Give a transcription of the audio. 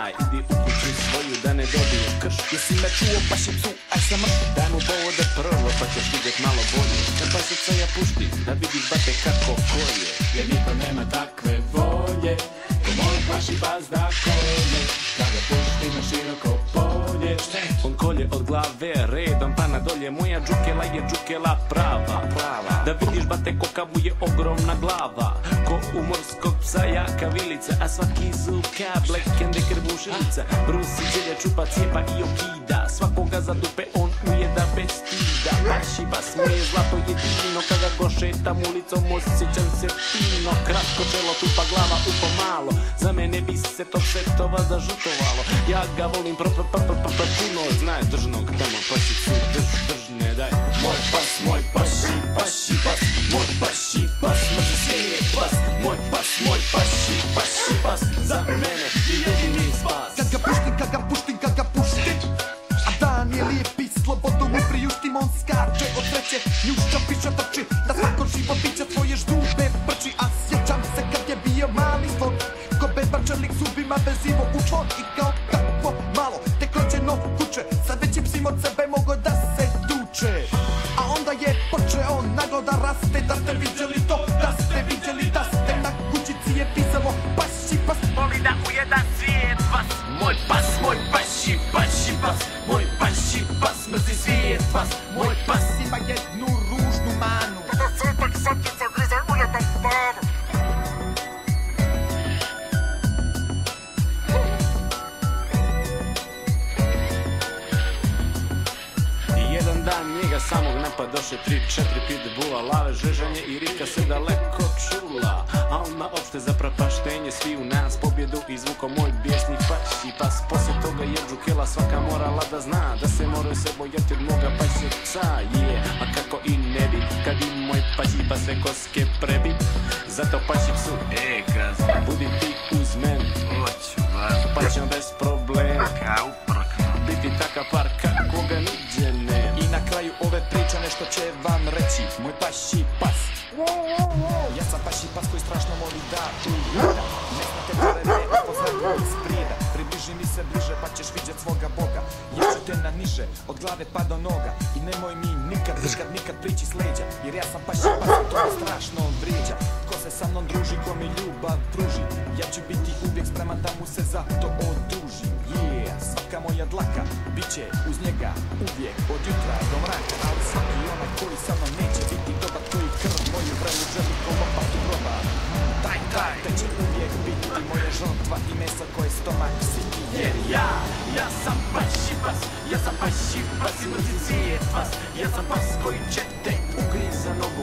Aj, idi u kuću svoju da ne dobije krš. Jesi me čuo pašicu, aj sam mrš. Daj mu povode prvo pa ćeš vidjet malo bolje. Na pašica ja pušti, da vidiš bate kako koje. Jer niko nema takve volje ko moj paši pas da kolje. Kada pušti na široko polje. On kolje od glave redom pa na dolje. Moja džukela je džukela prava. Da vidiš bate koka mu je ogromna glava. Ko u morskog psa jaka vilica. A svaki zub ka Black Candy krvušilica. Brusi djelje čupa cijepa i okida. Svakoga za dupe on ujeda bez stida. Paši pas mu je zlato jedino. Kada go šetam ulicom osjećam se fino. Kratko čelo tupa glava upo malo. Za mene bi se to setova zažutovalo. Ja ga volim puno. Znaj držnog tamo pasicu. Drž ne daj. Moj paši pas. Moj paši pas, mrzi svijet pas. Moj paši pas. Za mene i jedini spas. Kad ga puštim, a dan je lijepi, slobodu mu priuštim. On skače od sreće, njušća piše trči, da svako živo biće svoje ždube prči. A sjećam se kad je bio mali slon, ko bebačelik zubima vezivo u čvor. I kao takvo malo, tek rođeno kuće, sa većim psim od sebe mogo da se tuče. A onda je počeo naglo da raste, da ste vidjeli to, da ste na kućici je pisalo paši pas. Voli da ujeda svijet pas. Moj paši pas. Moj paši pas, mrzi svijet pas. Moj pas Ima jednu ružnu manu, Kada svetak satica grize uljeta stanu. Jedan dan njega samog napadoše 3-4 pitbulla. Lave, žežanje i rika se daleko čula. A on na opšte zaprapaštenje svi u nas pobjedu izvuko moj bijesni paši pas. Poslije toga je džukela svaka morala da zna da se moraju se bojati od moga pašica. A kako i ne bi kad i moj paši pas sve koske prebi. Zato pašicu, gazda, budi ti uz men. Hoću vas, Pa ćem bez problema kao prkno. biti takav par kakoga niđe nema. i na kraju ove priče nešto će vam reći moj paši pas. Ja sam paši pas koji strašno voli da ujeda. Ne znate pare ne upoznaju iz prida. Približi mi se bliže pa ćeš vidjet svoga Boga. Ja ću te na niže, od glave pa do noga. I nemoj mi nikad prići s leđa. Jer ja sam paši pas i to me strašno vrijeđa. Ko se sa mnom druži, ko mi ljubav pruži. Ja ću biti uvijek spreman da mu se za to odužim. Svaka moja dlaka bit će uz njega uvijek od jutra do mraka. Ali svaki onaj koji sa mnom neće biti dobar, koji krv moju vrelu želi ko lopatu groba. Taj te će uvijek biti moja žrtva i meso koje stomak siti. jer ja sam paši pas. Ja sam paši pas i mrzi svijet pas. Ja sam pas koji će te ugrizanog